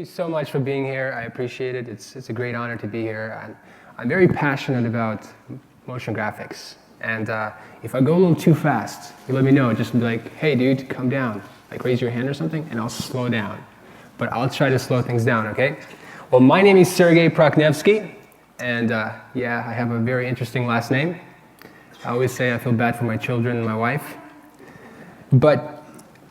you so much for being here. I appreciate it. It's a great honor to be here. And I'm very passionate about motion graphics. And if I go a little too fast, you let me know. Just be like, hey, dude, come down. Like raise your hand or something, and I'll slow down. But I'll try to slow things down, okay? Well, my name is Sergei Prokhnevskiy. And yeah, I have a very interesting last name. I always say I feel bad for my children and my wife. But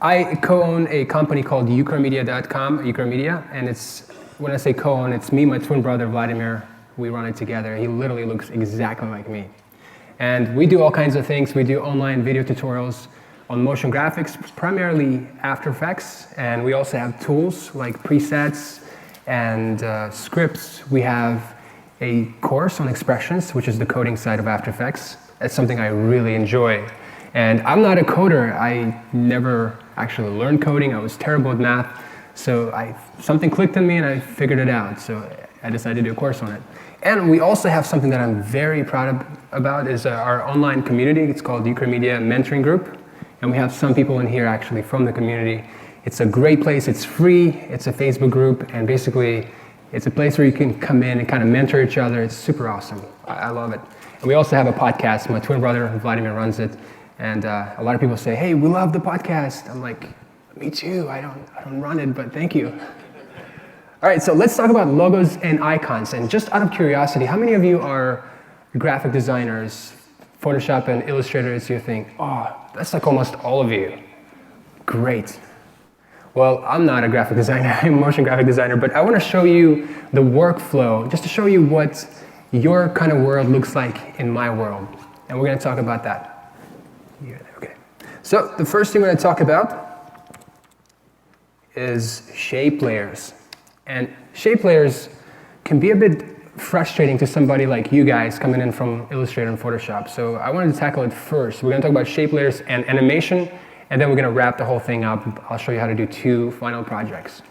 I co-own a company called Ukramedia.com, Ukramedia, and it's, when I say co-own, it's me, my twin brother, Vladimir. We run it together. He literally looks exactly like me. And we do all kinds of things. We do online video tutorials on motion graphics, primarily After Effects, and we also have tools like presets and scripts. We have a course on expressions, which is the coding side of After Effects. That's something I really enjoy. And I'm not a coder. I never actually learned coding. I was terrible at math. So something clicked in me and I figured it out. So I decided to do a course on it. And we also have something that I'm very proud about is our online community. It's called Ukramedia Mentoring Group. And we have some people in here actually from the community. It's a great place. It's free. It's a Facebook group. And basically, it's a place where you can come in and kind of mentor each other. It's super awesome. I love it. And we also have a podcast. My twin brother, Vladimir, runs it. And a lot of people say, hey, we love the podcast. I'm like, me too. I don't run it, but thank you. All right, so let's talk about logos and icons. And just out of curiosity, how many of you are graphic designers? Photoshop and Illustrator is your thing. Oh, that's like almost all of you. Great. Well, I'm not a graphic designer. I'm a motion graphic designer, but I want to show you the workflow, just to show you what your kind of world looks like in my world. And we're going to talk about that. Okay. So the first thing we're going to talk about is shape layers. And shape layers can be a bit frustrating to somebody like you guys coming in from Illustrator and Photoshop. So I wanted to tackle it first. We're going to talk about shape layers and animation, and then we're going to wrap the whole thing up. I'll show you how to do 2 final projects.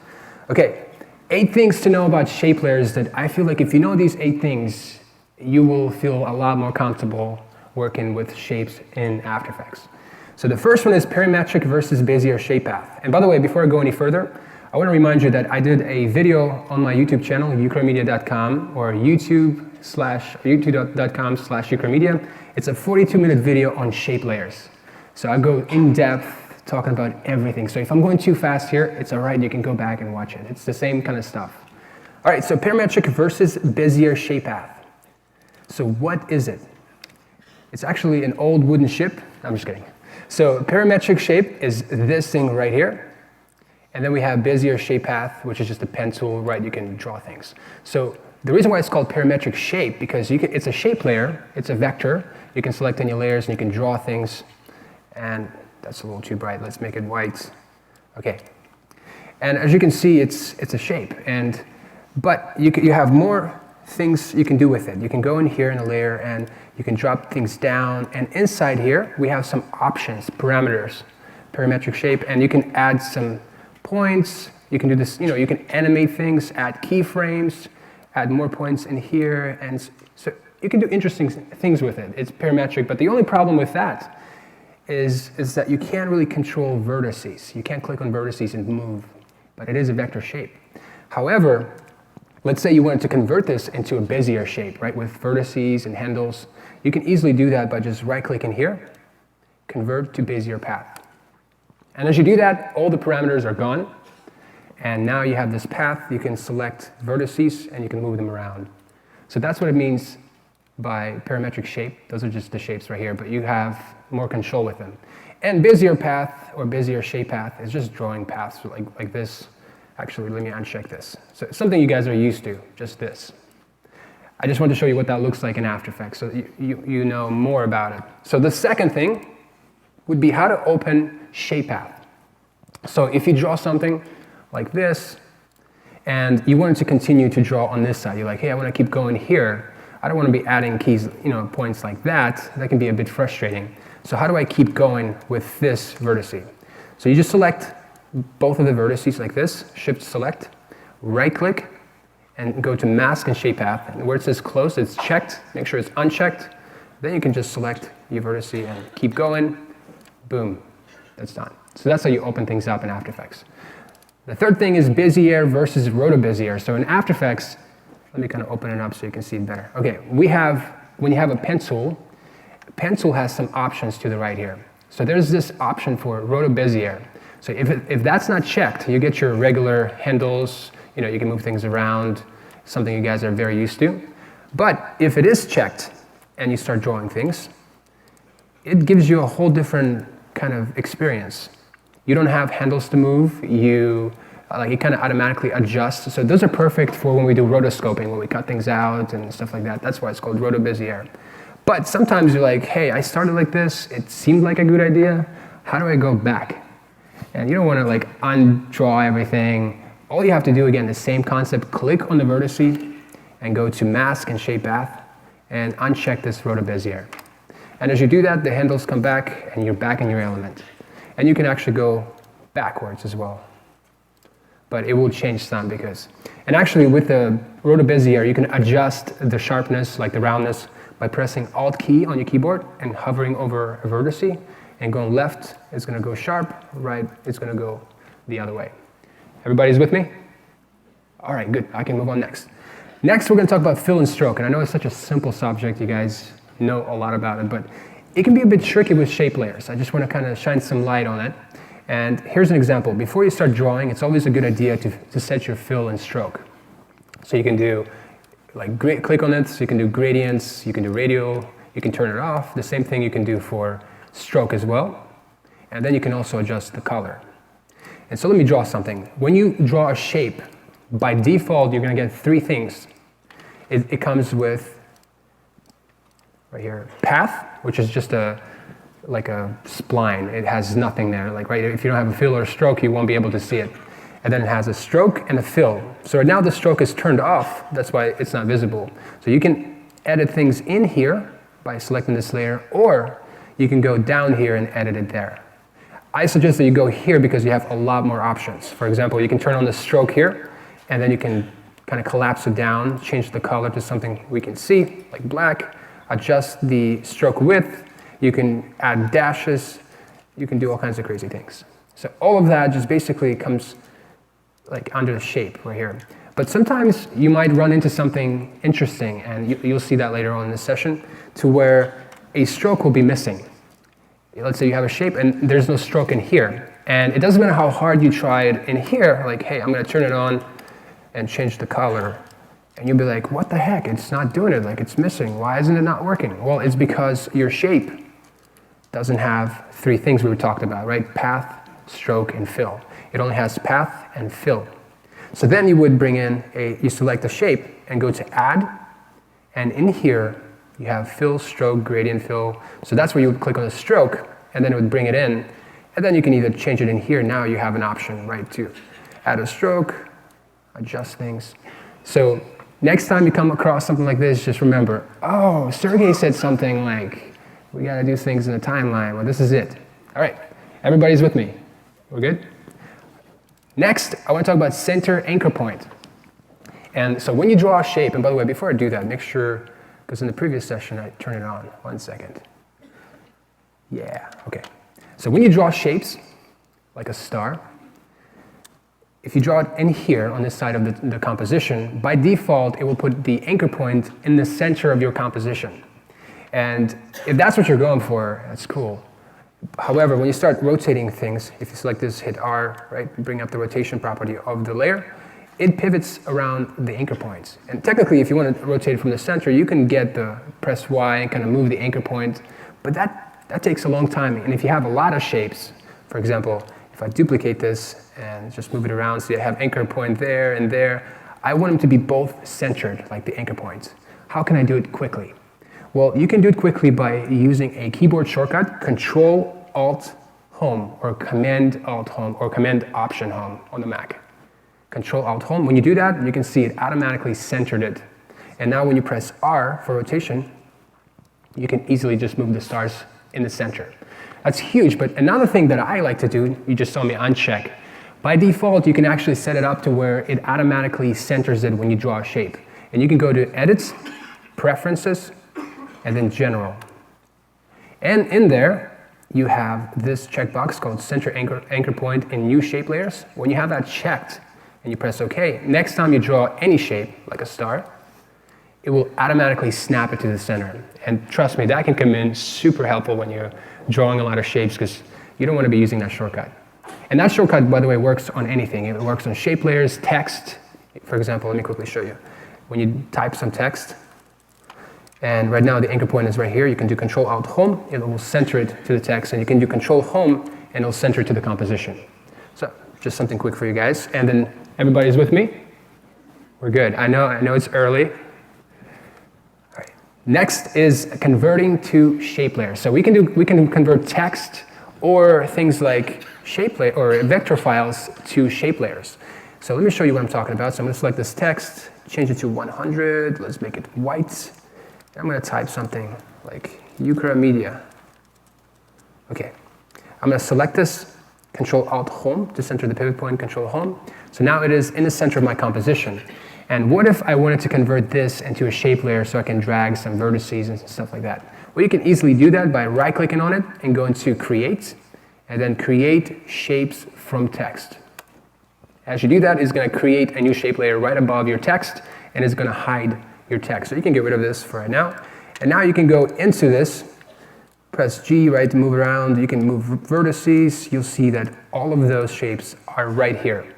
Okay, 8 things to know about shape layers that I feel like if you know these 8 things, you will feel a lot more comfortable working with shapes in After Effects. So the first one is parametric versus Bezier shape path. And by the way, before I go any further, I want to remind you that I did a video on my YouTube channel, ukramedia.com, or youtube.com/ukramedia. It's a 42-minute video on shape layers. So I go in depth talking about everything. So if I'm going too fast here, it's all right. You can go back and watch it. It's the same kind of stuff. All right, so parametric versus Bezier shape path. So what is it? It's actually an old wooden ship. I'm just kidding. So parametric shape is this thing right here. And then we have Bezier shape path, which is just a pen tool, right? You can draw things. So the reason why it's called parametric shape, because it's a shape layer. It's a vector. You can select any layers and you can draw things. And that's a little too bright. Let's make it white. Okay. And as you can see, it's a shape. But you have more things you can do with it. You can go in here in a layer and you can drop things down. And inside here, we have some options, parameters, parametric shape, and you can add some points. You can do this, you can animate things, add keyframes, add more points in here. And so you can do interesting things with it. It's parametric, but the only problem with that is that you can't really control vertices. You can't click on vertices and move, but it is a vector shape. However, let's say you wanted to convert this into a Bezier shape, right, with vertices and handles. You can easily do that by just right-clicking here, convert to Bezier path. And as you do that, all the parameters are gone. And now you have this path. You can select vertices, and you can move them around. So that's what it means by parametric shape. Those are just the shapes right here, but you have more control with them. And Bezier path, or Bezier shape path, is just drawing paths like this. Actually, let me uncheck this. So something you guys are used to, just this. I just want to show you what that looks like in After Effects so you know more about it. So the second thing would be how to open shape path. So if you draw something like this, and you wanted to continue to draw on this side, you're like, hey, I want to keep going here. I don't want to be adding keys, points like that. That can be a bit frustrating. So how do I keep going with this vertice? So you just select both of the vertices like this, shift select, right click, and go to mask and shape path. And where it says close, it's checked. Make sure it's unchecked. Then you can just select your vertice and keep going. Boom, that's done. So that's how you open things up in After Effects. The third thing is Bezier versus Roto-Bezier. So in After Effects, let me kind of open it up so you can see it better. Okay, when you have a pencil has some options to the right here. So there's this option for Roto-Bezier. So if that's not checked, you get your regular handles, you know, you can move things around, something you guys are very used to. But if it is checked and you start drawing things, it gives you a whole different kind of experience. You don't have handles to move, it kind of automatically adjusts. So those are perfect for when we do rotoscoping, when we cut things out and stuff like that. That's why it's called Roto-Bezier. But sometimes you're like, hey, I started like this, it seemed like a good idea, how do I go back? And you don't want to like undraw everything. All you have to do, again, the same concept, click on the vertice and go to Mask and Shape Path and uncheck this Roto-Bezier. And as you do that, the handles come back and you're back in your element. And you can actually go backwards as well. But it will change some and actually with the Roto-Bezier, you can adjust the sharpness, like the roundness, by pressing Alt key on your keyboard and hovering over a vertice, and going left, it's gonna go sharp, right, it's gonna go the other way. Everybody's with me? All right, good, I can move on next. Next, we're gonna talk about fill and stroke, and I know it's such a simple subject, you guys know a lot about it, but it can be a bit tricky with shape layers. I just wanna kind of shine some light on it. And here's an example. Before you start drawing, it's always a good idea to set your fill and stroke. So you can do, click on it, so you can do gradients, you can do radial, you can turn it off. The same thing you can do for stroke as well. And then you can also adjust the color. And so let me draw something. When you draw a shape, by default, you're gonna get three things. It comes with, right here, path, which is just like a spline. It has nothing there. Like, right, if you don't have a fill or a stroke, you won't be able to see it. And then it has a stroke and a fill. So right now the stroke is turned off, that's why it's not visible. So you can edit things in here by selecting this layer, or you can go down here and edit it there. I suggest that you go here because you have a lot more options. For example, you can turn on the stroke here, and then you can kind of collapse it down, change the color to something we can see, like black, adjust the stroke width, you can add dashes, you can do all kinds of crazy things. So all of that just basically comes like under the shape right here. But sometimes you might run into something interesting, and you'll see that later on in this session, to where a stroke will be missing. Let's say you have a shape and there's no stroke in here. And it doesn't matter how hard you try it in here, like, hey, I'm gonna turn it on and change the color. And you'll be like, what the heck, it's not doing it, like it's missing. Why isn't it not working? Well, it's because your shape doesn't have three things we were talking about, right? Path, stroke, and fill. It only has path and fill. So then you would bring in you select the shape and go to add, and in here you have fill, stroke, gradient fill. So that's where you would click on the stroke, and then it would bring it in, and then you can either change it in here. Now you have an option, right, to add a stroke, adjust things. So next time you come across something like this, just remember, oh, Sergei said something like, we gotta do things in a timeline. Well, this is it. All right, everybody's with me. We're good? Next, I want to talk about center anchor point. And so when you draw a shape, and by the way, before I do that, make sure, because in the previous session I turned it on. 1 second. Yeah, okay. So when you draw shapes, like a star, if you draw it in here on this side of the composition, by default, it will put the anchor point in the center of your composition. And if that's what you're going for, that's cool. However, when you start rotating things, if you select this, hit R, right, bring up the rotation property of the layer, it pivots around the anchor points. And technically, if you want to rotate it from the center, you can press Y and kind of move the anchor point, but that takes a long time. And if you have a lot of shapes, for example, if I duplicate this and just move it around, so you have anchor point there and there, I want them to be both centered, like the anchor points. How can I do it quickly? Well, you can do it quickly by using a keyboard shortcut, Control-Alt-Home, or Command-Alt-Home, or Command-Option-Home on the Mac. Control-Alt-Home. When you do that, you can see it automatically centered it. And now when you press R for rotation, you can easily just move the stars in the center. That's huge, but another thing that I like to do, you just saw me uncheck. By default, you can actually set it up to where it automatically centers it when you draw a shape. And you can go to Edit, Preferences, and then General. And in there, you have this checkbox called Center Anchor Point in New Shape Layers. When you have that checked and you press OK, next time you draw any shape, like a star, it will automatically snap it to the center. And trust me, that can come in super helpful when you're drawing a lot of shapes because you don't want to be using that shortcut. And that shortcut, by the way, works on anything. It works on shape layers, text. For example, let me quickly show you. When you type some text, and right now the anchor point is right here, you can do Control-Alt-Home, it will center it to the text, and you can do Control-Home, and it'll center it to the composition. So, just something quick for you guys. And then, everybody's with me? We're good. I know it's early. All right. Next is converting to shape layers. So we can convert text or things like shape layer or vector files to shape layers. So let me show you what I'm talking about. So I'm going to select this text, change it to 100. Let's make it white. I'm going to type something like Eucra Media. Okay. I'm going to select this, Control-Alt-Home to center the pivot point, Control-Home. So now it is in the center of my composition. And what if I wanted to convert this into a shape layer so I can drag some vertices and stuff like that? Well, you can easily do that by right-clicking on it and going to Create, and then Create Shapes from Text. As you do that, it's going to create a new shape layer right above your text, and it's going to hide your text. So you can get rid of this for right now. And now you can go into this, press G, right, to move around. You can move vertices. You'll see that all of those shapes are right here.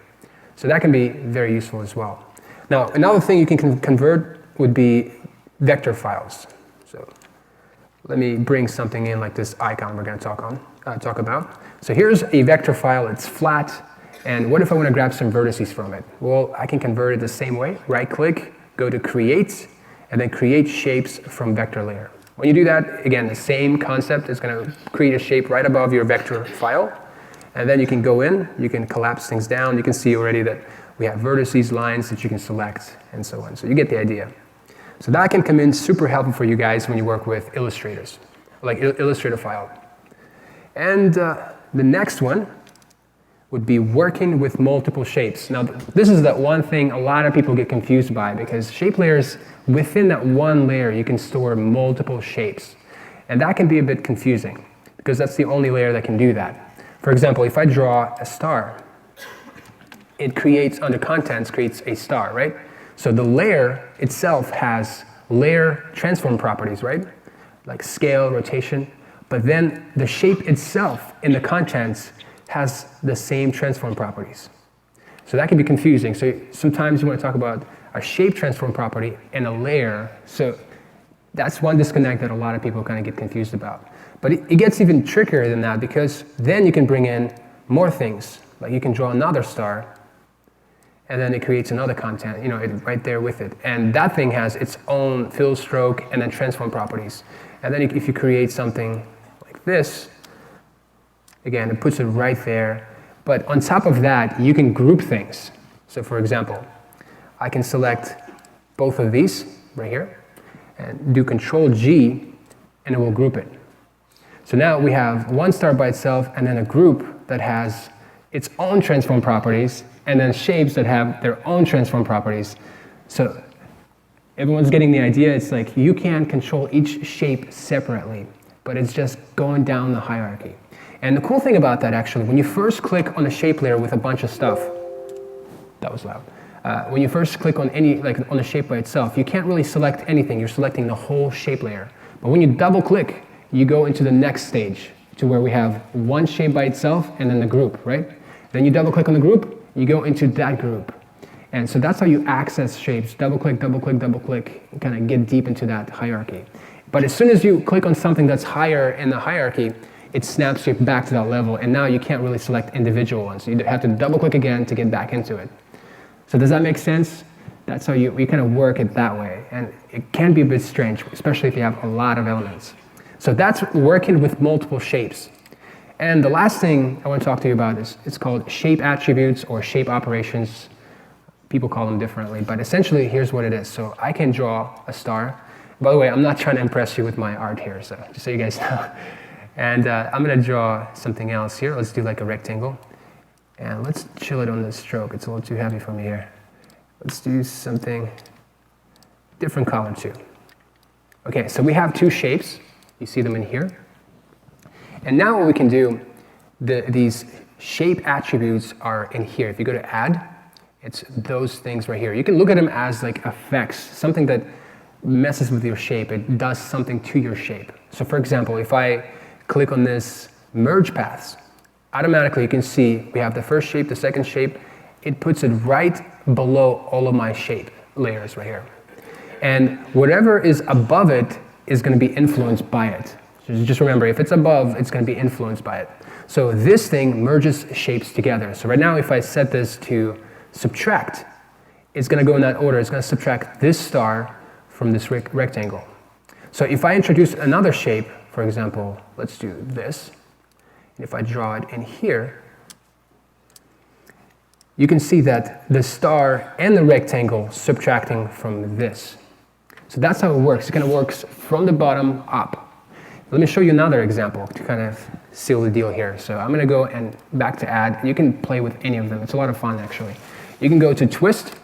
So that can be very useful as well. Now, another thing you can convert would be vector files. So let me bring something in like this icon we're going to talk about. So here's a vector file. It's flat. And what if I want to grab some vertices from it? Well, I can convert it the same way. Right-click, go to Create, and then Create Shapes from Vector Layer. When you do that, again, the same concept is going to create a shape right above your vector file. And then you can go in, you can collapse things down. You can see already that we have vertices, lines that you can select, and so on. So you get the idea. So that can come in super helpful for you guys when you work with illustrators, like Illustrator file. And the next one would be working with multiple shapes. Now, this is that one thing a lot of people get confused by, because shape layers, within that one layer, you can store multiple shapes. And that can be a bit confusing, because that's the only layer that can do that. For example, if I draw a star, it creates, under contents, creates a star, right? So the layer itself has layer transform properties, right? Like scale, rotation. But then the shape itself in the contents has the same transform properties. So that can be confusing. So sometimes you want to talk about a shape transform property and a layer. So that's one disconnect that a lot of people kind of get confused about. But it gets even trickier than that, because then you can bring in more things. Like you can draw another star, and then it creates another content, right there with it. And that thing has its own fill, stroke, and then transform properties. And then if you create something like this, again, it puts it right there. But on top of that, you can group things. So for example, I can select both of these right here and do Control-G, and it will group it. So now we have one star by itself and then a group that has its own transform properties, and then shapes that have their own transform properties. So everyone's getting the idea. It's like you can control each shape separately, but it's just going down the hierarchy. And the cool thing about that, actually, when you first click on a shape layer with a bunch of stuff, that was loud. When you first click on on the shape by itself, you can't really select anything. You're selecting the whole shape layer. But when you double click, you go into the next stage to where we have one shape by itself and then the group, right? Then you double click on the group, you go into that group. And so that's how you access shapes. Double click, double click, double click, and kind of get deep into that hierarchy. But as soon as you click on something that's higher in the hierarchy, it snaps you back to that level, and now you can't really select individual ones. You have to double click again to get back into it. So does that make sense? That's how you kind of work it that way. And it can be a bit strange, especially if you have a lot of elements. So that's working with multiple shapes. And the last thing I want to talk to you about is it's called shape attributes or shape operations. People call them differently, but essentially here's what it is. So I can draw a star. By the way, I'm not trying to impress you with my art here, so just so you guys know. And I'm going to draw something else here. Let's do like a rectangle. And let's chill it on the stroke. It's a little too heavy for me here. Let's do something different color too. Okay, so we have two shapes. You see them in here. And now what we can do, these shape attributes are in here. If you go to add, it's those things right here. You can look at them as like effects, something that messes with your shape. It does something to your shape. So for example, if I click on this merge paths, automatically you can see we have the first shape, the second shape. It puts it right below all of my shape layers right here. And whatever is above it is going to be influenced by it. So just remember, if it's above, it's going to be influenced by it. So this thing merges shapes together. So right now, if I set this to subtract, it's going to go in that order. It's going to subtract this star from this rectangle. So if I introduce another shape, for example, let's do this. And if I draw it in here, you can see that the star and the rectangle subtracting from this. So that's how it works. It kind of works from the bottom up. Let me show you another example to kind of seal the deal here. So I'm going to go and back to add. You can play with any of them. It's a lot of fun, actually. You can go to twist.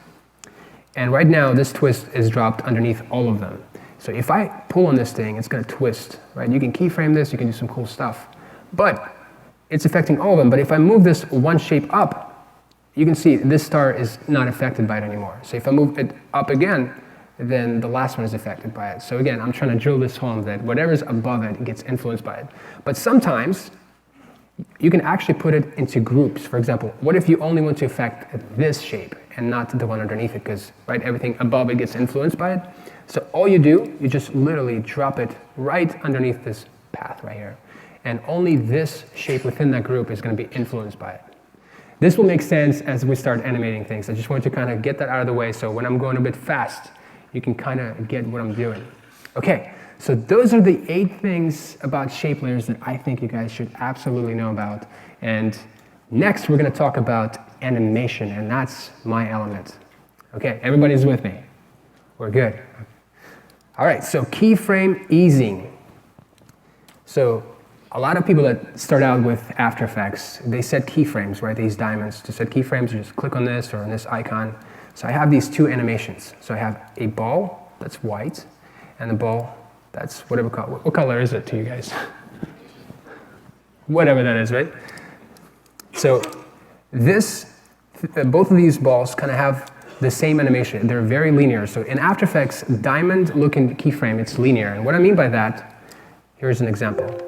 And right now, this twist is dropped underneath all of them. So if I pull on this thing, it's going to twist, right? You can keyframe this. You can do some cool stuff. But it's affecting all of them. But if I move this one shape up, you can see this star is not affected by it anymore. So if I move it up again, then the last one is affected by it. So again, I'm trying to drill this home that whatever's above it gets influenced by it. But sometimes, you can actually put it into groups. For example, what if you only want to affect this shape and not the one underneath it? Because right, everything above it gets influenced by it. So all you do, you just literally drop it right underneath this path right here. And only this shape within that group is going to be influenced by it. This will make sense as we start animating things. I just wanted to kind of get that out of the way so when I'm going a bit fast, you can kind of get what I'm doing. Okay, so those are the 8 things about shape layers that I think you guys should absolutely know about. And next, we're going to talk about animation, and that's my element. Okay, everybody's with me? We're good. All right, so keyframe easing. So a lot of people that start out with After Effects, they set keyframes, right? These diamonds. To set keyframes, you just click on this or on this icon. So I have these 2 animations. So I have a ball that's white, and a ball that's whatever color. What color is it to you guys? Whatever that is, right? So both of these balls kind of have the same animation. They're very linear. So in After Effects, diamond-looking keyframe, it's linear. And what I mean by that, here's an example.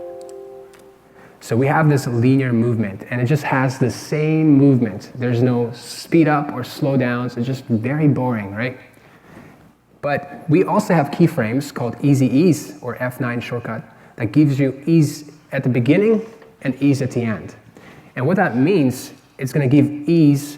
So we have this linear movement, and it just has the same movement. There's no speed up or slow downs. It's just very boring, right? But we also have keyframes called Easy Ease, or F9 shortcut, that gives you ease at the beginning and ease at the end. And what that means, it's going to give ease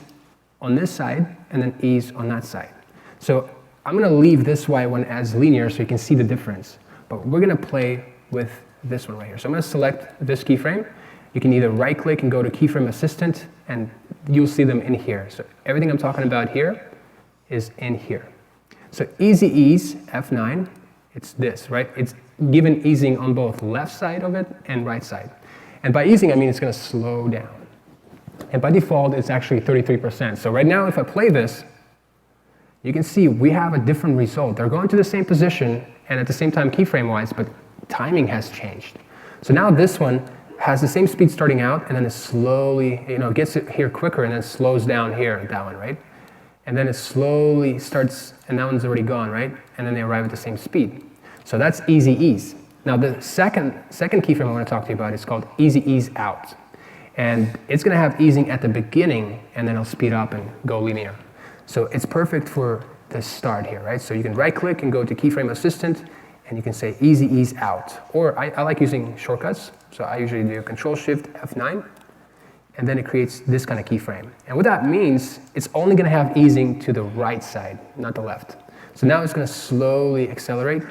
on this side and then ease on that side. So I'm going to leave this white one as linear so you can see the difference. But we're going to play with this one right here. So I'm going to select this keyframe. You can either right-click and go to Keyframe Assistant, and you'll see them in here. So everything I'm talking about here is in here. So Easy Ease, F9, it's this, right? It's given easing on both left side of it and right side. And by easing, I mean it's going to slow down. And by default, it's actually 33%. So right now, if I play this, you can see we have a different result. They're going to the same position and at the same time keyframe-wise, but timing has changed. So now this one has the same speed starting out, and then it slowly, gets it here quicker and then slows down here, that one, right? And then it slowly starts, and that one's already gone, right? And then they arrive at the same speed. So that's Easy Ease. Now the second keyframe I want to talk to you about is called Easy Ease Out. And it's going to have easing at the beginning, and then it'll speed up and go linear. So it's perfect for the start here, right? So you can right-click and go to Keyframe Assistant, and you can say Easy Ease Out. Or I like using shortcuts, so I usually do Control-Shift F9, and then it creates this kind of keyframe. And what that means, it's only going to have easing to the right side, not the left. So now it's going to slowly accelerate,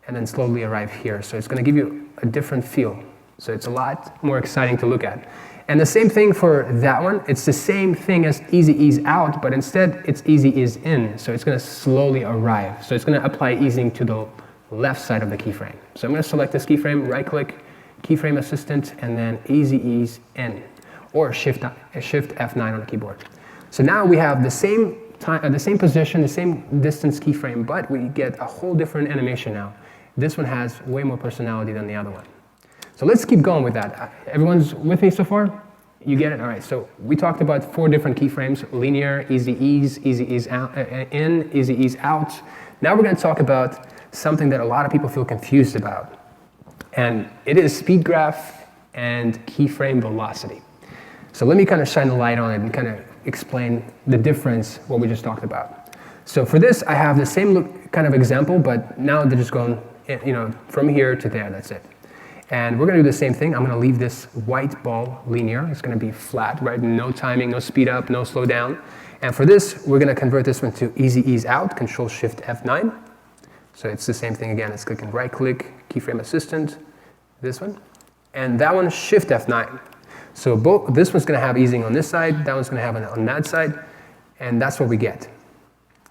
and then slowly arrive here. So it's going to give you a different feel. So it's a lot more exciting to look at. And the same thing for that one. It's the same thing as Easy Ease Out, but instead it's Easy Ease In. So it's going to slowly arrive. So it's going to apply easing to the left side of the keyframe. So I'm going to select this keyframe, right-click, Keyframe Assistant, and then Easy Ease In, or Shift F9 on the keyboard. So now we have the same position, the same distance keyframe, but we get a whole different animation now. This one has way more personality than the other one. So let's keep going with that. Everyone's with me so far? You get it? All right, so we talked about 4 different keyframes: linear, easy ease out, in, easy ease out. Now we're going to talk about something that a lot of people feel confused about. And it is speed graph and keyframe velocity. So let me kind of shine the light on it and kind of explain the difference, what we just talked about. So for this, I have the same kind of example, but now they're just going, from here to there, that's it. And we're going to do the same thing. I'm going to leave this white ball linear. It's going to be flat, right? No timing, no speed up, no slow down. And for this, we're going to convert this one to easy ease out, Control Shift F9. So it's the same thing again. It's clicking right click, keyframe assistant, this one. And that one, Shift F9. So this one's going to have easing on this side, that one's going to have it on that side, and that's what we get.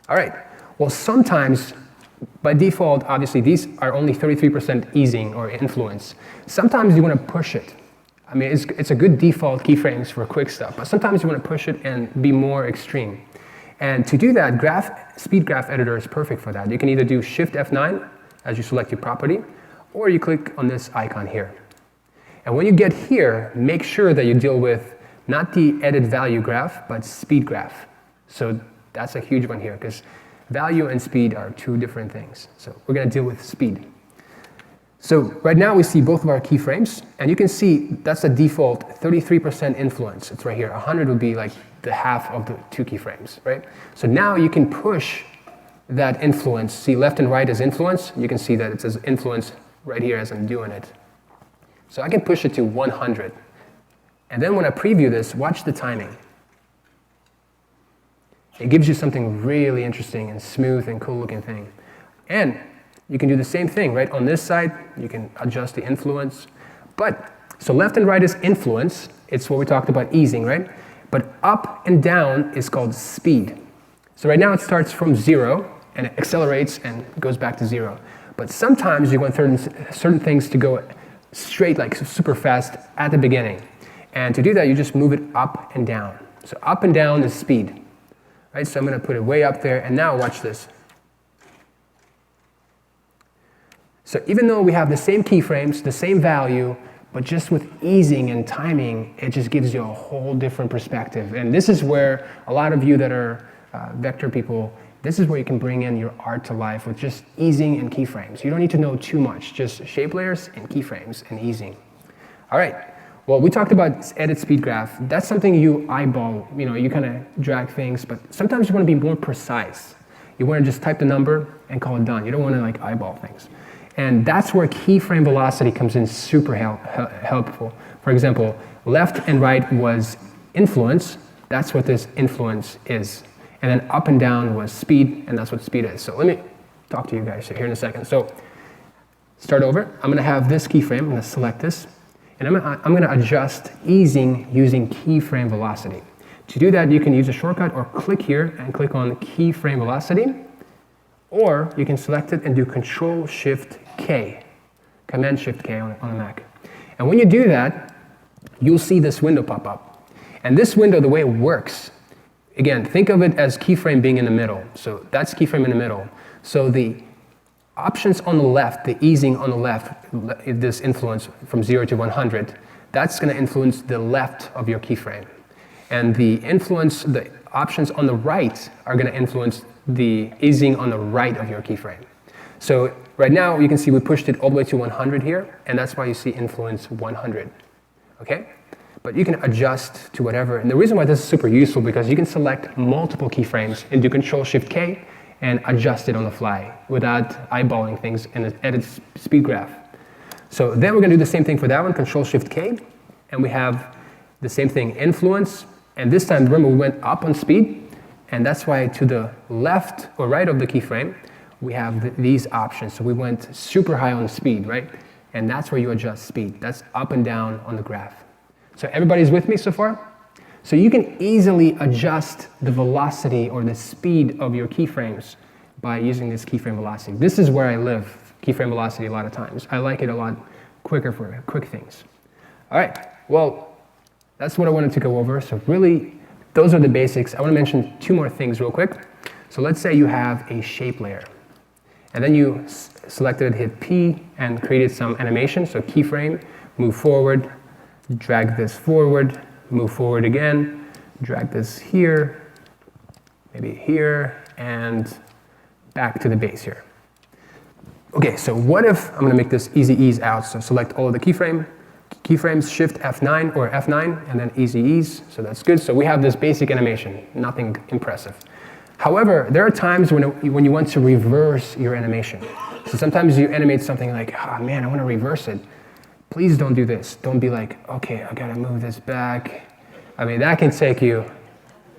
All right. Well, sometimes, by default, obviously, these are only 33% easing or influence. Sometimes you want to push it. I mean, it's a good default keyframes for quick stuff, but sometimes you want to push it and be more extreme. And to do that, Speed Graph Editor is perfect for that. You can either do Shift F9 as you select your property, or you click on this icon here. And when you get here, make sure that you deal with not the edit value graph, but speed graph. So that's a huge one here, because value and speed are 2 different things. So we're going to deal with speed. So right now we see both of our keyframes, and you can see that's the default 33% influence. It's right here. 100 would be like the half of the 2 keyframes, right? So now you can push that influence. See, left and right is influence. You can see that it says influence right here as I'm doing it. So I can push it to 100. And then when I preview this, watch the timing. It gives you something really interesting and smooth and cool looking thing. And you can do the same thing, right? On this side, you can adjust the influence. So left and right is influence. It's what we talked about easing, right? But up and down is called speed. So right now it starts from 0 and it accelerates and goes back to 0. But sometimes you want certain things to go straight, like super fast at the beginning. And to do that, you just move it up and down. So up and down is speed. Right? So I'm going to put it way up there, and now watch this. So even though we have the same keyframes, the same value, but just with easing and timing, it just gives you a whole different perspective. And this is where a lot of you that are vector people, this is where you can bring in your art to life with just easing and keyframes. You don't need to know too much, just shape layers and keyframes and easing. All right, well, we talked about edit speed graph. That's something you eyeball, you kind of drag things, but sometimes you want to be more precise. You want to just type the number and call it done. You don't want to like eyeball things. And that's where keyframe velocity comes in super helpful. For example, left and right was influence. That's what this influence is. And then up and down was speed, and that's what speed is. So let me talk to you guys here in a second. So start over. I'm going to have this keyframe. I'm going to select this. And I'm going to adjust easing using keyframe velocity. To do that, you can use a shortcut or click here and click on keyframe velocity. Or you can select it and do Control-Shift-K, Command-Shift-K on the Mac. And when you do that, you'll see this window pop up. And this window, the way it works, again, think of it as keyframe being in the middle. So that's keyframe in the middle. So the options on the left, the easing on the left, this influence from 0 to 100, that's going to influence the left of your keyframe. And the options on the right are going to influence the easing on the right of your keyframe. So right now, you can see we pushed it all the way to 100 here, and that's why you see influence 100. Okay? But you can adjust to whatever. And the reason why this is super useful because you can select multiple keyframes and do Control-Shift-K and adjust it on the fly without eyeballing things in an edit speed graph. So then we're going to do the same thing for that one, Control-Shift-K, and we have the same thing, influence, and this time, remember, we went up on speed, and that's why to the left or right of the keyframe, we have these options. So we went super high on speed, right? And that's where you adjust speed. That's up and down on the graph. So everybody's with me so far? So you can easily adjust the velocity or the speed of your keyframes by using this keyframe velocity. This is where I live, keyframe velocity a lot of times. I like it a lot quicker for quick things. All right, well, that's what I wanted to go over. So really, those are the basics. I want to mention 2 more things real quick. So let's say you have a shape layer. and then you selected it, hit P, and created some animation. So keyframe, move forward, drag this forward, move forward again, drag this here, maybe here, and back to the base here. Okay, so what if I'm gonna make this easy ease out? So select all of the keyframes, shift F9 or F9, and then easy ease, so that's good. So we have this basic animation, nothing impressive. However, there are times when you want to reverse your animation. So sometimes you animate something like, oh man, I want to reverse it. Please don't do this. Don't be like, okay, I gotta move this back. I mean, that can take you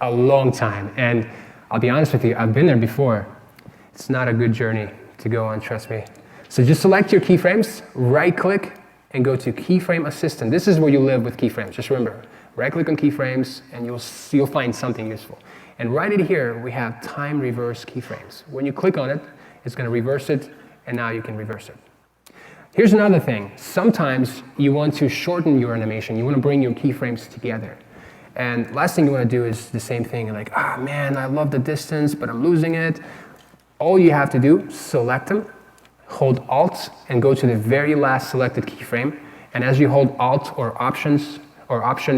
a long time. And I'll be honest with you, I've been there before. It's not a good journey to go on, trust me. So just select your keyframes, right click, and go to Keyframe Assistant. This is where you live with keyframes. Just remember, right click on keyframes and you'll find something useful. And right in here, we have time reverse keyframes. When you click on it, it's gonna reverse it, and now you can reverse it. Here's another thing. Sometimes you want to shorten your animation. You want to bring your keyframes together. And last thing you want to do is the same thing. Like, ah, man, I love the distance, but I'm losing it. All you have to do, select them, hold Alt, and go to the very last selected keyframe. And as you hold Alt or Option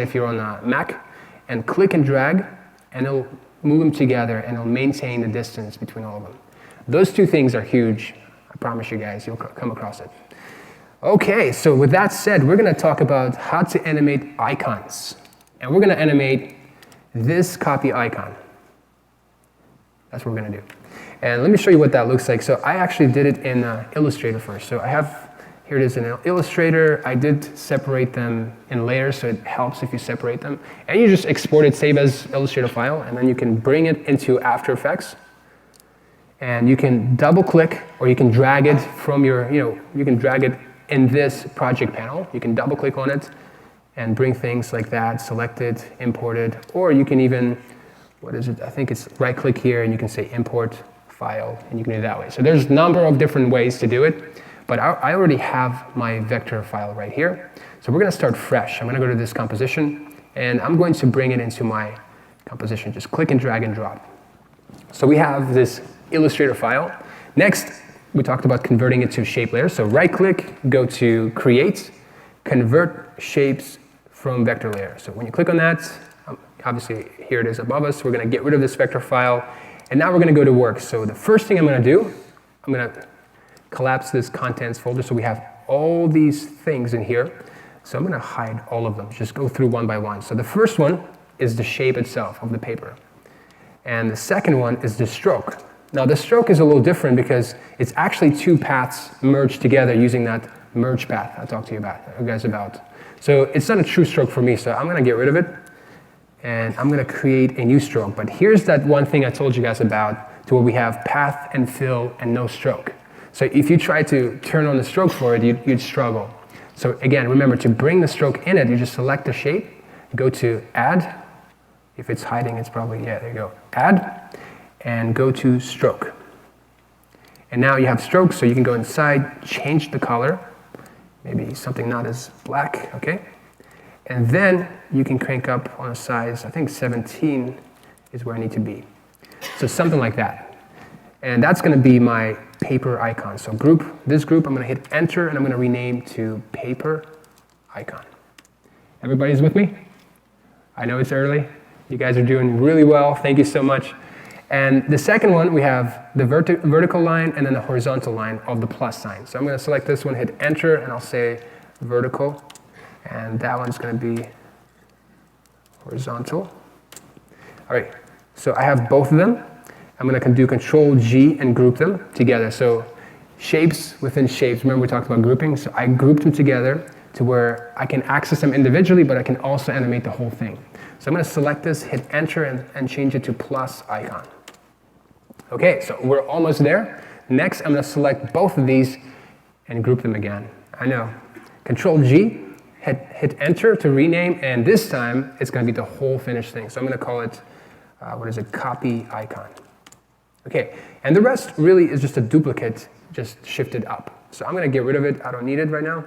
if you're on a Mac, and click and drag, and it'll move them together, and it'll maintain the distance between all of them. Those two things are huge. I promise you guys, you'll come across it. Okay, so with that said, we're going to talk about how to animate icons. And we're going to animate this copy icon. That's what we're going to do. And let me show you what that looks like. So I actually did it in Illustrator first. So I have, here it is in Illustrator. I did separate them in layers, so it helps if you separate them. And you just export it, save as Illustrator file, and then you can bring it into After Effects. And you can double click, or you can drag it from your, you can drag it in this project panel. You can double click on it and bring things like that, select it, import it, or you can even, what is it? I think it's right click here and you can say import file, and you can do it that way. So there's a number of different ways to do it, but I already have my vector file right here. So we're gonna start fresh. I'm gonna go to this composition and I'm going to bring it into my composition. Just click and drag and drop. So we have this Illustrator file. Next, we talked about converting it to shape layers. So right click, go to create, convert shapes from vector layer. So when you click on that, obviously here it is above us. We're gonna get rid of this vector file. And now we're gonna go to work. So the first thing I'm gonna do, I'm gonna collapse this contents folder. So we have all these things in here. So I'm gonna hide all of them. Just go through one by one. So the first one is the shape itself of the paper. And the second one is the stroke. Now the stroke is a little different because it's actually two paths merged together using that merge path I talked to you guys about. So it's not a true stroke for me, so I'm gonna get rid of it and I'm gonna create a new stroke. But here's that one thing I told you guys about, to where we have path and fill and no stroke. So if you try to turn on the stroke for it, you'd struggle. So again, remember to bring the stroke in it, you just select the shape, go to add. If it's hiding, it's probably, yeah, there you go, add. And go to stroke. And now you have stroke, so you can go inside, change the color, maybe something not as black, okay? And then you can crank up on a size, I think 17 is where I need to be. So something like that. And that's gonna be my paper icon. So this group, I'm gonna hit enter and I'm gonna rename to paper icon. Everybody's with me? I know it's early. You guys are doing really well, thank you so much. And the second one, we have the vertical line and then the horizontal line of the plus sign. So I'm going to select this one, hit enter, and I'll say vertical. And that one's going to be horizontal. All right, so I have both of them. I'm going to do Control G and group them together. So shapes within shapes. Remember we talked about grouping? So I grouped them together to where I can access them individually, but I can also animate the whole thing. So I'm going to select this, hit enter, and change it to plus icon. Okay, so we're almost there. Next, I'm going to select both of these and group them again. I know. Control G, hit enter to rename, and this time it's going to be the whole finished thing. So I'm going to call it, copy icon. Okay, and the rest really is just a duplicate, just shifted up. So I'm going to get rid of it. I don't need it right now.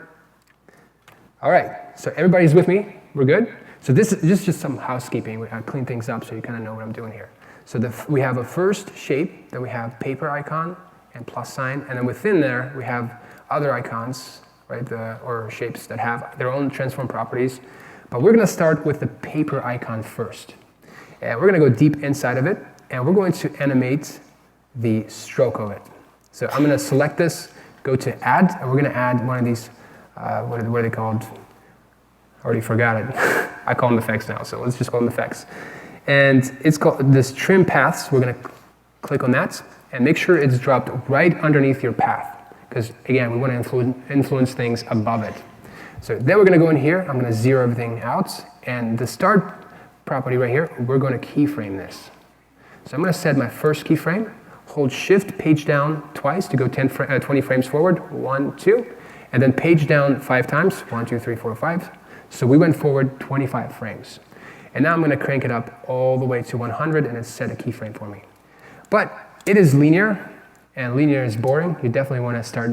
All right, so everybody's with me? We're good? So this is just some housekeeping. I clean things up so you kind of know what I'm doing here. So we have a first shape, then we have paper icon, and plus sign, and then within there we have other icons, right, or shapes that have their own transform properties. But we're going to start with the paper icon first. And we're going to go deep inside of it, and we're going to animate the stroke of it. So I'm going to select this, go to add, and we're going to add one of these, what are they called? I already forgot it. I call them effects now, so let's just call them effects. And it's called this trim paths. We're going to click on that and make sure it's dropped right underneath your path. Because again, we want to influence things above it. So then we're going to go in here. I'm going to zero everything out. And the start property right here, we're going to keyframe this. So I'm going to set my first keyframe, hold shift, page down twice to go 20 frames forward, 1, 2, and then page down 5 times, 1, 2, 3, 4, 5. So we went forward 25 frames. And now I'm going to crank it up all the way to 100 and it's set a keyframe for me. But it is linear, and linear is boring. You definitely want to start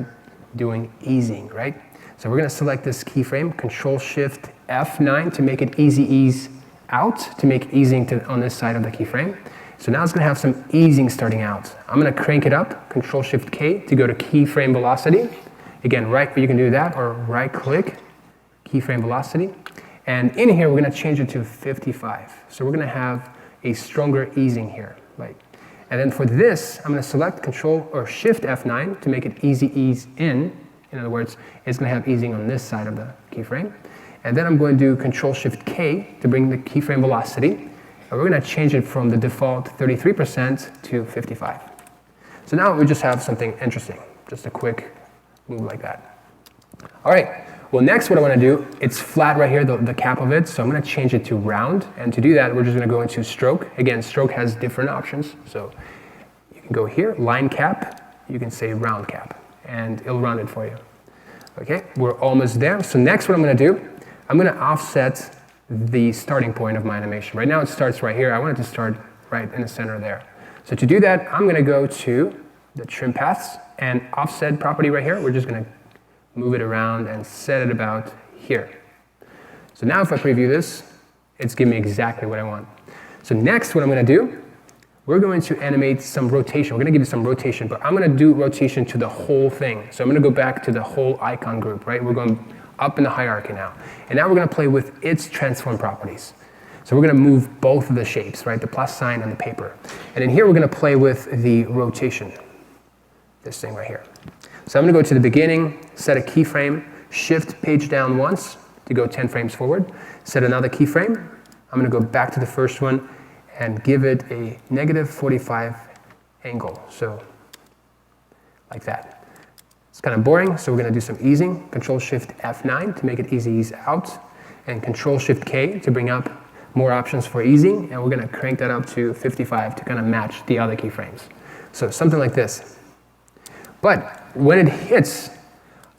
doing easing, right? So we're going to select this keyframe, Control-Shift F9 to make it easy ease out, to make easing on this side of the keyframe. So now it's going to have some easing starting out. I'm going to crank it up, Control-Shift-K to go to keyframe velocity. Again, you can do that, or right-click, keyframe velocity. And in here, we're going to change it to 55. So we're going to have a stronger easing here, right? And then for this, I'm going to select Control or Shift F9 to make it easy ease in. In other words, it's going to have easing on this side of the keyframe. And then I'm going to do Control Shift K to bring the keyframe velocity. And we're going to change it from the default 33% to 55. So now we just have something interesting, just a quick move like that. All right. Well, next what I want to do, it's flat right here, the cap of it, so I'm going to change it to round. And to do that, we're just going to go into stroke. Again, stroke has different options. So you can go here, line cap, you can say round cap, and it'll round it for you. Okay, we're almost there. So next what I'm going to do, I'm going to offset the starting point of my animation. Right now it starts right here. I want it to start right in the center there. So to do that, I'm going to go to the trim paths and offset property right here. We're just going to move it around and set it about here. So now if I preview this, it's giving me exactly what I want. So next what I'm going to do, we're going to animate some rotation. We're going to give it some rotation, but I'm going to do rotation to the whole thing. So I'm going to go back to the whole icon group, right? We're going up in the hierarchy now. And now we're going to play with its transform properties. So we're going to move both of the shapes, right? The plus sign and the paper. And in here we're going to play with the rotation, this thing right here. So I'm going to go to the beginning, set a keyframe, shift page down once to go 10 frames forward, set another keyframe. I'm going to go back to the first one and give it a -45 angle. So like that. It's kind of boring, so we're going to do some easing. Control-Shift F9 to make it easy ease out, and Control-Shift-K to bring up more options for easing, and we're going to crank that up to 55 to kind of match the other keyframes. So something like this. But when it hits,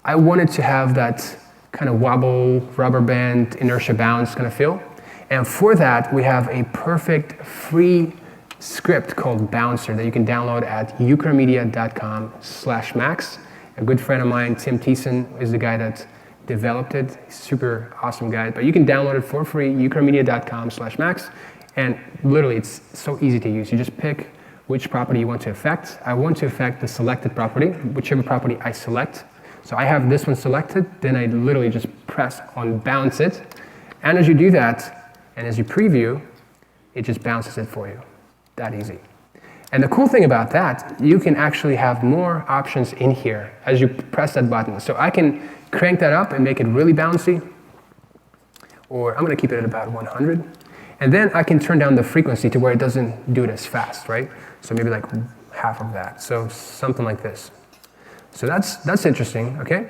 I want it to have that kind of wobble, rubber band, inertia bounce kind of feel. And for that, we have a perfect free script called Bouncer that you can download at ucramedia.com/max. A good friend of mine, Tim Thiessen, is the guy that developed it. He's a super awesome guy. But you can download it for free, ucramedia.com/max. And literally, it's so easy to use. You just pick which property you want to affect. I want to affect the selected property, whichever property I select. So I have this one selected, then I literally just press on bounce it. And as you do that, and as you preview, it just bounces it for you. That easy. And the cool thing about that, you can actually have more options in here as you press that button. So I can crank that up and make it really bouncy, or I'm going to keep it at about 100. And then I can turn down the frequency to where it doesn't do it as fast, right? So maybe like half of that. So something like this. So that's interesting, okay?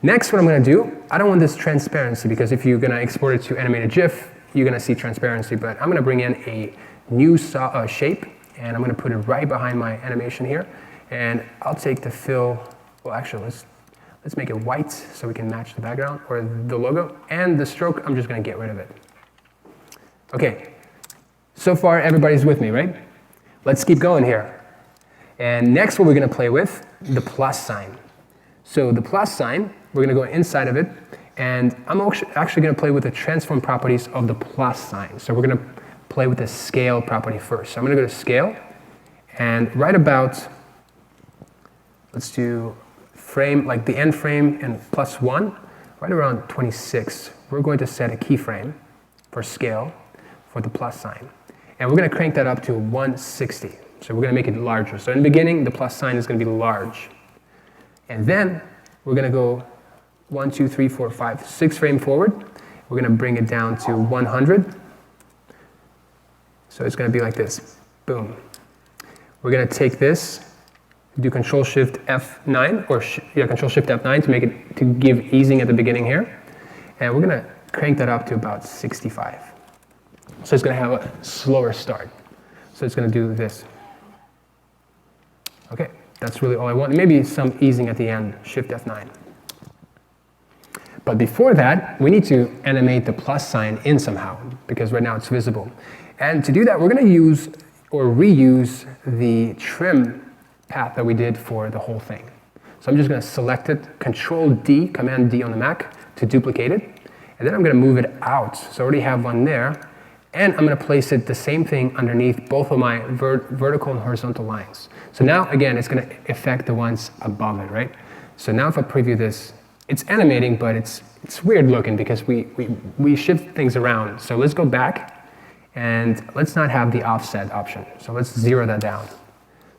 Next, what I'm going to do, I don't want this transparency, because if you're going to export it to animated GIF, you're going to see transparency. But I'm going to bring in a new shape, and I'm going to put it right behind my animation here. And I'll take the fill. Well, actually, let's make it white so we can match the background or the logo. And the stroke, I'm just going to get rid of it. Okay, so far everybody's with me, right? Let's keep going here. And next what we're going to play with, the plus sign. So the plus sign, we're going to go inside of it, and I'm actually going to play with the transform properties of the plus sign. So we're going to play with the scale property first. So I'm going to go to scale, and right about let's do frame, like the end frame and +1, right around 26. We're going to set a keyframe for scale for the plus sign. And we're going to crank that up to 160. So we're going to make it larger. So in the beginning, the plus sign is going to be large. And then we're going to go 1, 2, 3, 4, 5, 6 frame forward. We're going to bring it down to 100. So it's going to be like this. Boom. We're going to take this, do Control-Shift F9, or Control-Shift F9 to make it, to give easing at the beginning here. And we're going to crank that up to about 65. So it's going to have a slower start. So it's going to do this. Okay, that's really all I want. Maybe some easing at the end, Shift F9. But before that, we need to animate the plus sign in somehow, because right now it's visible. And to do that, we're going to use or reuse the trim path that we did for the whole thing. So I'm just going to select it, Control-D, Command-D on the Mac to duplicate it. And then I'm going to move it out. So I already have one there. And I'm going to place it the same thing underneath both of my vertical and horizontal lines. So now, again, it's going to affect the ones above it, right? So now if I preview this, it's animating, but it's weird looking because we shift things around. So let's go back. And let's not have the offset option. So let's 0 that down.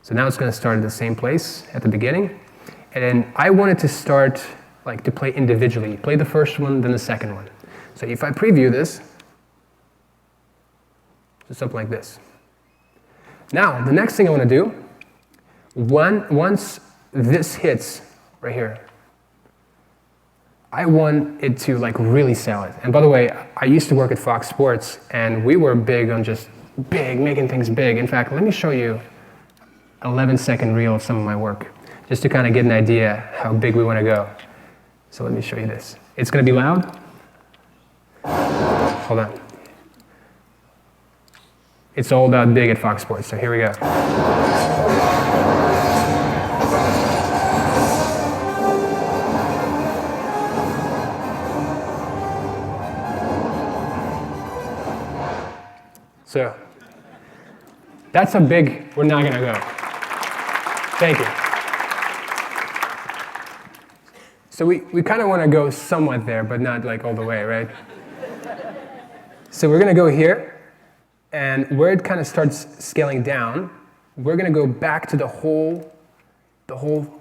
So now it's going to start at the same place at the beginning. And then I want it to start like to play individually. Play the first one, then the second one. So if I preview this, just something like this. Now, the next thing I want to do, once this hits right here, I want it to like really sell it. And by the way, I used to work at Fox Sports, and we were big on just making things big. In fact, let me show you an 11-second reel of some of my work, just to kind of get an idea how big we want to go. So let me show you this. It's going to be loud. Hold on. It's all about big at Fox Sports, so here we go. So that's how big we're not going to go. Thank you. So we kind of want to go somewhat there, but not like all the way, right? So we're going to go here, and where it kind of starts scaling down, we're going to go back to the whole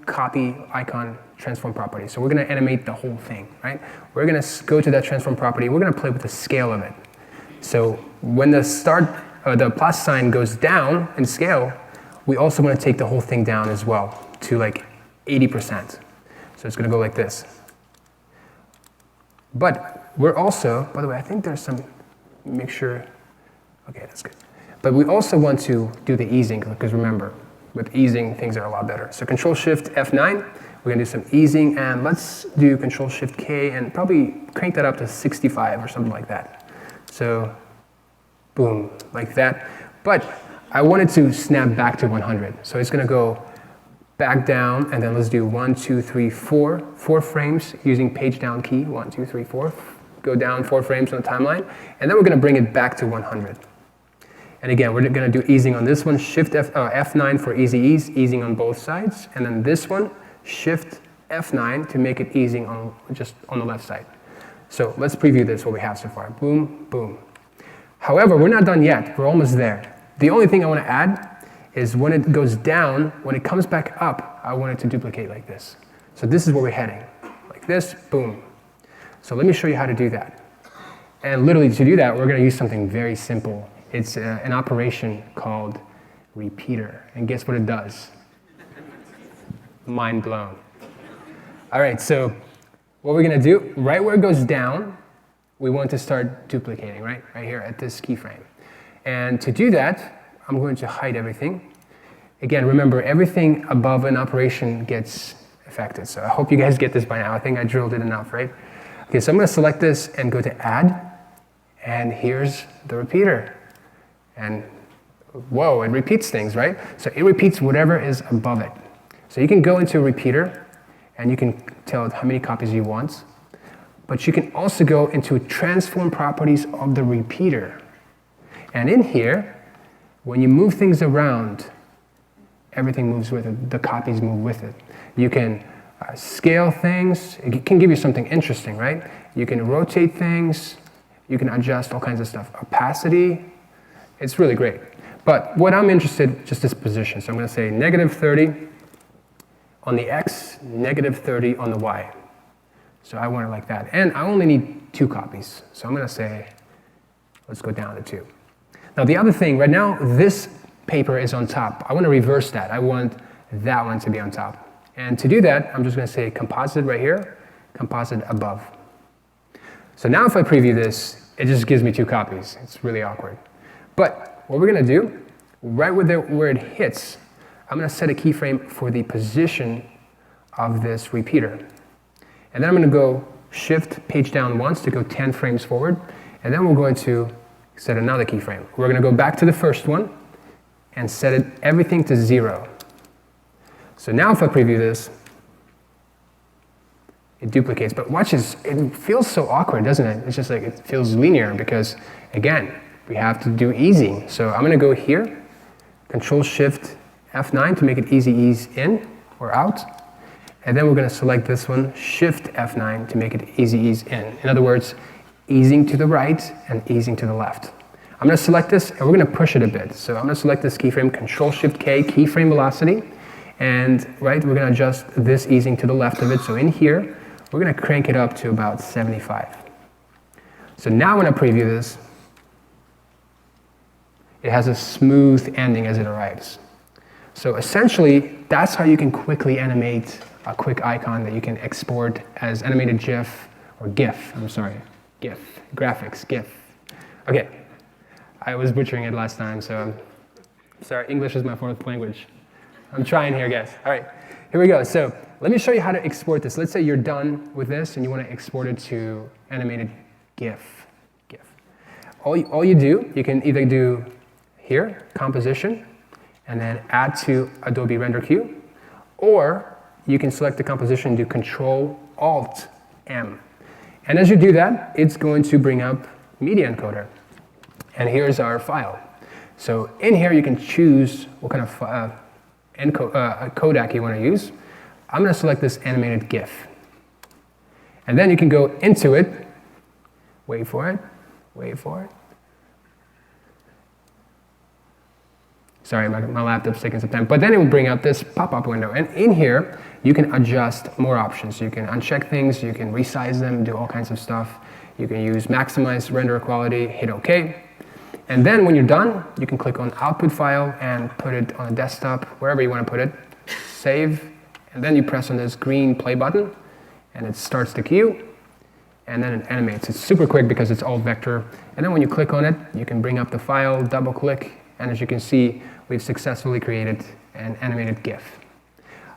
copy icon transform property. So we're going to animate the whole thing, right? We're going to go to that transform property. We're going to play with the scale of it. So when the plus sign goes down in scale, we also want to take the whole thing down as well to like 80%. So it's going to go like this. But we're also, by the way, I think there's some, make sure, okay, that's good. But we also want to do the easing, because remember, with easing, things are a lot better. So Control-Shift F9, we're going to do some easing, and let's do Control-Shift-K and probably crank that up to 65 or something like that. So, boom, like that. But I wanted to snap back to 100. So it's going to go back down, and then let's do 1, 2, 3, 4. 4 frames using page down key. 1, 2, 3, 4. Go down 4 frames on the timeline. And then we're going to bring it back to 100. And again, we're going to do easing on this one. Shift F9 for easy ease, easing on both sides. And then this one, Shift F9 to make it easing on just on the left side. So let's preview this, what we have so far. Boom, boom. However, we're not done yet. We're almost there. The only thing I want to add is when it goes down, when it comes back up, I want it to duplicate like this. So this is where we're heading. Like this, boom. So let me show you how to do that. And literally to do that, we're going to use something very simple. It's an operation called repeater. And guess what it does? Mind blown. All right, so what we're going to do, right where it goes down, we want to start duplicating, right here at this keyframe. And to do that, I'm going to hide everything. Again, remember, everything above an operation gets affected. So I hope you guys get this by now. I think I drilled it enough, right? Okay, so I'm going to select this and go to Add. And here's the repeater. And whoa, it repeats things, right? So it repeats whatever is above it. So you can go into a repeater, and you can tell it how many copies you want. But you can also go into transform properties of the repeater. And in here, when you move things around, everything moves with it. The copies move with it. You can scale things. It can give you something interesting, right? You can rotate things. You can adjust all kinds of stuff. Opacity. It's really great. But what I'm interested, just this position. So I'm going to say -30 on the X, -30 on the Y. So I want it like that. And I only need 2 copies. So I'm going to say, let's go down to 2. Now the other thing, right now, this paper is on top. I want to reverse that. I want that one to be on top. And to do that, I'm just going to say composite right here, composite above. So now if I preview this, it just gives me 2 copies. It's really awkward. But what we're going to do, right where it hits, I'm going to set a keyframe for the position of this repeater. And then I'm going to go shift page down once to go 10 frames forward. And then we're going to set another keyframe. We're going to go back to the first one and set everything to 0. So now if I preview this, it duplicates. But watch this, it feels so awkward, doesn't it? It's just like it feels linear because, again, we have to do easing. So I'm going to go here, Control-Shift F9 to make it easy ease in or out. And then we're going to select this one, Shift F9 to make it easy ease in. In other words, easing to the right and easing to the left. I'm going to select this and we're going to push it a bit. So I'm going to select this keyframe, Control-Shift-K, keyframe velocity. And right, we're going to adjust this easing to the left of it. So in here, we're going to crank it up to about 75. So now when I preview this, it has a smooth ending as it arrives. So essentially, that's how you can quickly animate a quick icon that you can export as animated GIF, or GIF, I'm sorry, GIF, graphics, GIF. Okay, I was butchering it last time, so I'm sorry, English is my 4th language. I'm trying here, guys. All right, here we go. So let me show you how to export this. Let's say you're done with this and you want to export it to animated GIF. All you do, you can either do here, composition, and then add to Adobe Render Queue, or you can select the composition and do Control-Alt-M. And as you do that, it's going to bring up Media Encoder. And here's our file. So in here, you can choose what kind of codec you want to use. I'm going to select this animated GIF. And then you can go into it, wait for it. Sorry, my laptop's taking some time. But then it will bring up this pop-up window. And in here, you can adjust more options. You can uncheck things, you can resize them, do all kinds of stuff. You can use maximize render quality, hit OK. And then when you're done, you can click on Output File and put it on a desktop, wherever you want to put it. Save. And then you press on this green play button, and it starts the queue. And then it animates. It's super quick because it's all vector. And then when you click on it, you can bring up the file, double-click, and as you can see, we've successfully created an animated GIF.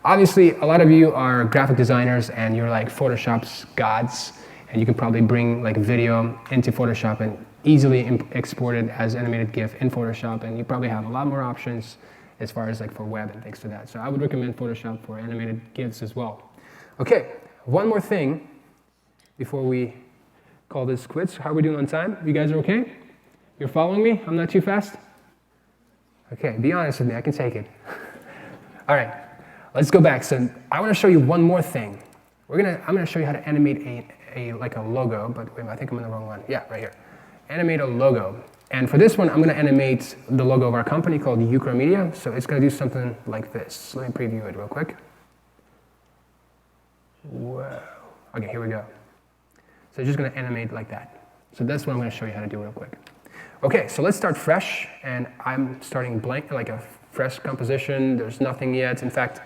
Obviously, a lot of you are graphic designers and you're like Photoshop's gods, and you can probably bring like video into Photoshop and easily export it as animated GIF in Photoshop, and you probably have a lot more options as far as like for web and things to that. So I would recommend Photoshop for animated GIFs as well. Okay, one more thing before we call this quits. How are we doing on time? You guys are okay? You're following me? I'm not too fast? Okay, be honest with me, I can take it. All right, let's go back. So I want to show you one more thing. I'm gonna show you how to animate like a logo, but wait, I think I'm in the wrong one. Yeah, right here. Animate a logo. And for this one, I'm gonna animate the logo of our company called Ukra Media. So it's gonna do something like this. Let me preview it real quick. Whoa. Okay, here we go. So it's just gonna animate like that. So that's what I'm gonna show you how to do real quick. Okay, so let's start fresh, and I'm starting blank, like a fresh composition. There's nothing yet. In fact,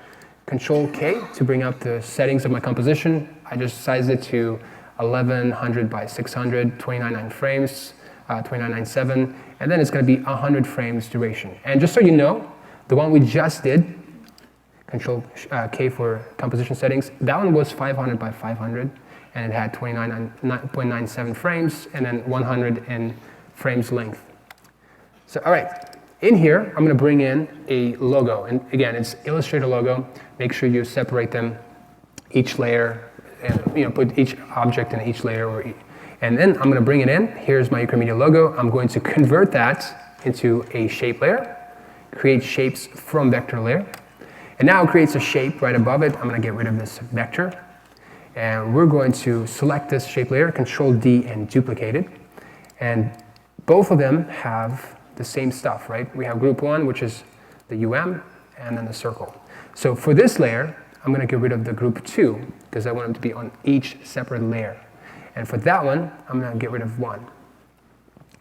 Control-K to bring up the settings of my composition. I just sized it to 1100 by 600, 299 frames, 2997, and then it's going to be 100 frames duration. And just so you know, the one we just did, Control-K for composition settings, that one was 500 by 500, and it had 29.97 frames, and then 100 in frames length. So, all right, in here, I'm going to bring in a logo. And again, it's Illustrator logo. Make sure you separate them, each layer, and put each object in each layer. And then I'm going to bring it in. Here's my Ukra Media logo. I'm going to convert that into a shape layer, create shapes from vector layer. And now it creates a shape right above it. I'm going to get rid of this vector. And we're going to select this shape layer, Control D, and duplicate it. And both of them have the same stuff, right? We have group 1, which is the UM, and then the circle. So for this layer, I'm going to get rid of the group 2, because I want them to be on each separate layer. And for that one, I'm going to get rid of 1.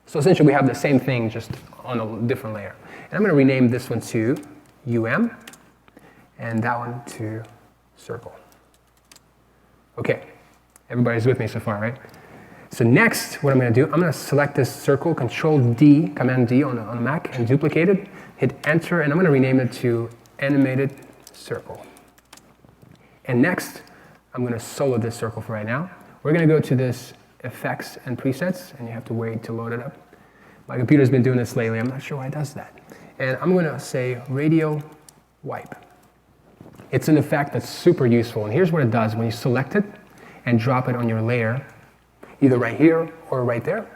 So essentially, we have the same thing, just on a different layer. And I'm going to rename this one to UM, and that one to circle. Okay, everybody's with me so far, right? So next, what I'm going to do, I'm going to select this circle, Control D, Command D on the Mac, and duplicate it, hit Enter, and I'm going to rename it to Animated Circle. And next, I'm going to solo this circle for right now. We're going to go to this Effects and Presets, and you have to wait to load it up. My computer's been doing this lately. I'm not sure why it does that. And I'm going to say Radial Wipe. It's an effect that's super useful, and here's what it does. When you select it and drop it on your layer, either right here or right there,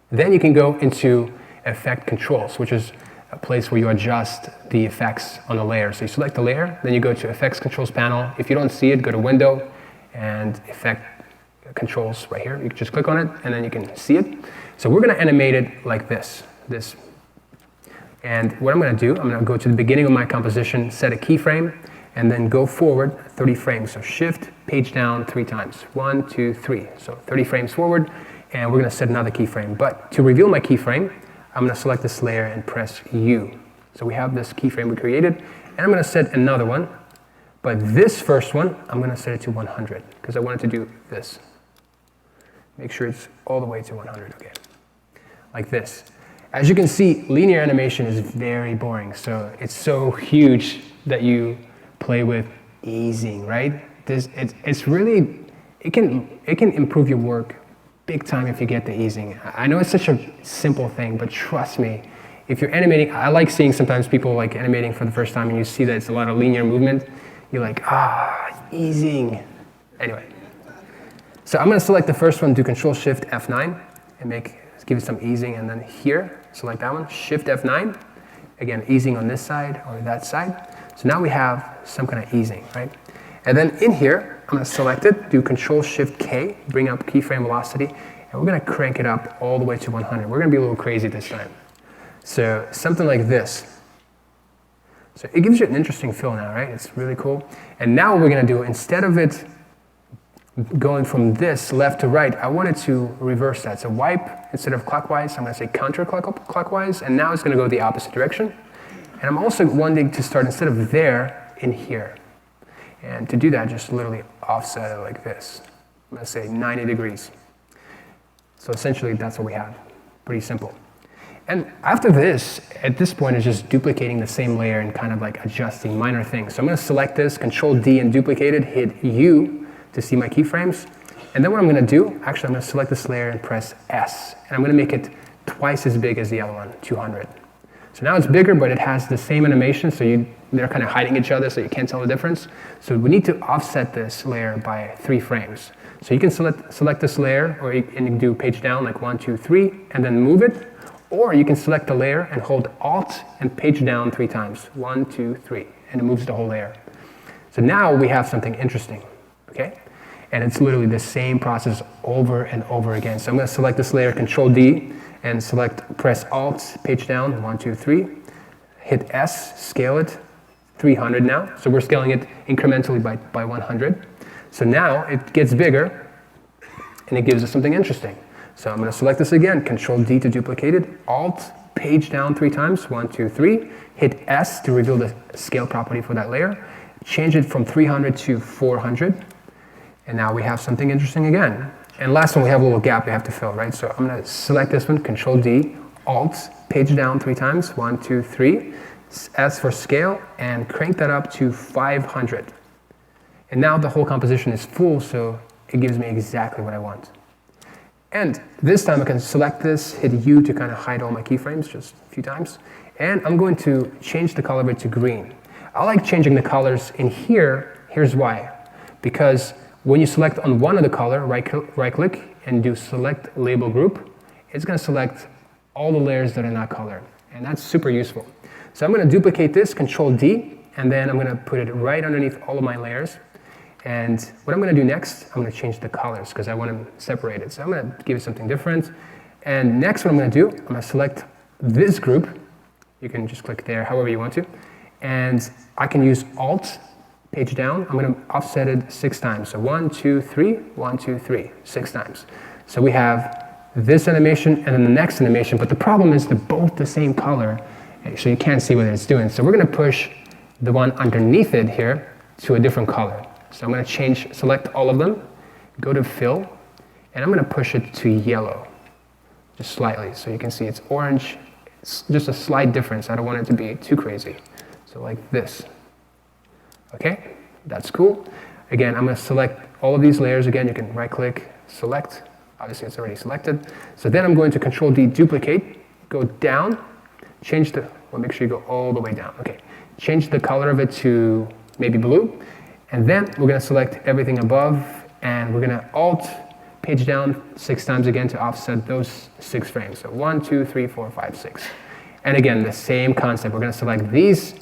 then you can go into Effect Controls, which is a place where you adjust the effects on the layer. So you select the layer, then you go to Effects Controls panel. If you don't see it, go to Window and Effect Controls right here. You can just click on it, and then you can see it. So we're going to animate it like this. And what I'm going to do, I'm going to go to the beginning of my composition, set a keyframe, and then go forward 30 frames. So Shift, page down 3 times. 1, 2, 3. So 30 frames forward, and we're going to set another keyframe. But to reveal my keyframe, I'm going to select this layer and press U. So we have this keyframe we created, and I'm going to set another one. But this first one, I'm going to set it to 100, because I wanted to do this. Make sure it's all the way to 100, okay? Like this. As you can see, linear animation is very boring, so it's so huge that you play with easing, right? It's really, it can improve your work big time if you get the easing. I know it's such a simple thing, but trust me, if you're animating, I like seeing sometimes people like animating for the first time and you see that it's a lot of linear movement, you're like, easing. Anyway, so I'm gonna select the first one, do Control Shift F9 and give it some easing, and then here, select that one, Shift F9, again, easing on this side or that side. So now we have some kind of easing, right? And then in here, I'm gonna select it, do Control Shift K, bring up keyframe velocity, and we're gonna crank it up all the way to 100. We're gonna be a little crazy this time. So something like this. So it gives you an interesting feel now, right? It's really cool. And now what we're gonna do, instead of it going from this left to right, I wanted to reverse that. So wipe, instead of clockwise, I'm gonna say counterclockwise, and now it's gonna go the opposite direction. And I'm also wanting to start, instead of there, in here. And to do that, just literally offset it like this. I'm gonna say 90 degrees. So essentially, that's what we have. Pretty simple. And after this, at this point, it's just duplicating the same layer and kind of like adjusting minor things. So I'm gonna select this, Control D and duplicate it, hit U to see my keyframes. And then what I'm gonna do, actually I'm gonna select this layer and press S. And I'm gonna make it twice as big as the other one, 200. So now it's bigger, but it has the same animation, so they're kind of hiding each other, so you can't tell the difference. So we need to offset this layer by 3 frames. So you can select this layer, or you can do page down, like 1, 2, 3, and then move it. Or you can select the layer and hold Alt and page down 3 times. 1, 2, 3, and it moves the whole layer. So now we have something interesting, okay? And it's literally the same process over and over again. So I'm gonna select this layer, Control D, and press Alt, page down, 1, 2, 3, hit S, scale it, 300 now. So we're scaling it incrementally by 100. So now it gets bigger, and it gives us something interesting. So I'm gonna select this again, Control D to duplicate it, Alt, page down 3 times, 1, 2, 3, hit S to reveal the scale property for that layer, change it from 300 to 400, and now we have something interesting again. And last one, we have a little gap we have to fill, right? So I'm gonna select this one, Control D, Alt, page down 3 times, 1, 2, 3, S for scale, and crank that up to 500. And now the whole composition is full, so it gives me exactly what I want. And this time I can select this, hit U to kind of hide all my keyframes just a few times. And I'm going to change the color of it to green. I like changing the colors in here. Here's why. Because when you select on one of the color, right click and do select label group, it's gonna select all the layers that are not colored. And that's super useful. So I'm gonna duplicate this, Control D, and then I'm going to put it right underneath all of my layers. And what I'm going to do next, I'm going to change the colors because I want to separate it. So I'm going to give it something different. And next what I'm going to do, I'm going to select this group. You can just click there however you want to. And I can use Alt, page down. I'm going to offset it 6 times. So 1, 2, 3, 1, 2, 3, 6 times. So we have this animation and then the next animation, but the problem is they're both the same color, so you can't see what it's doing. So we're going to push the one underneath it here to a different color. So I'm going to select all of them, go to Fill, and I'm going to push it to yellow, just slightly. So you can see it's orange. It's just a slight difference. I don't want it to be too crazy. So like this. Okay, that's cool. Again, I'm going to select all of these layers. Again, you can right-click, select. Obviously, it's already selected. So then I'm going to Control-D, duplicate, go down, change the, well, make sure you go all the way down. Okay, change the color of it to maybe blue. And then we're going to select everything above, and we're going to Alt, page down 6 times again to offset those 6 frames. So 1, 2, 3, 4, 5, 6. And again, the same concept. We're going to select these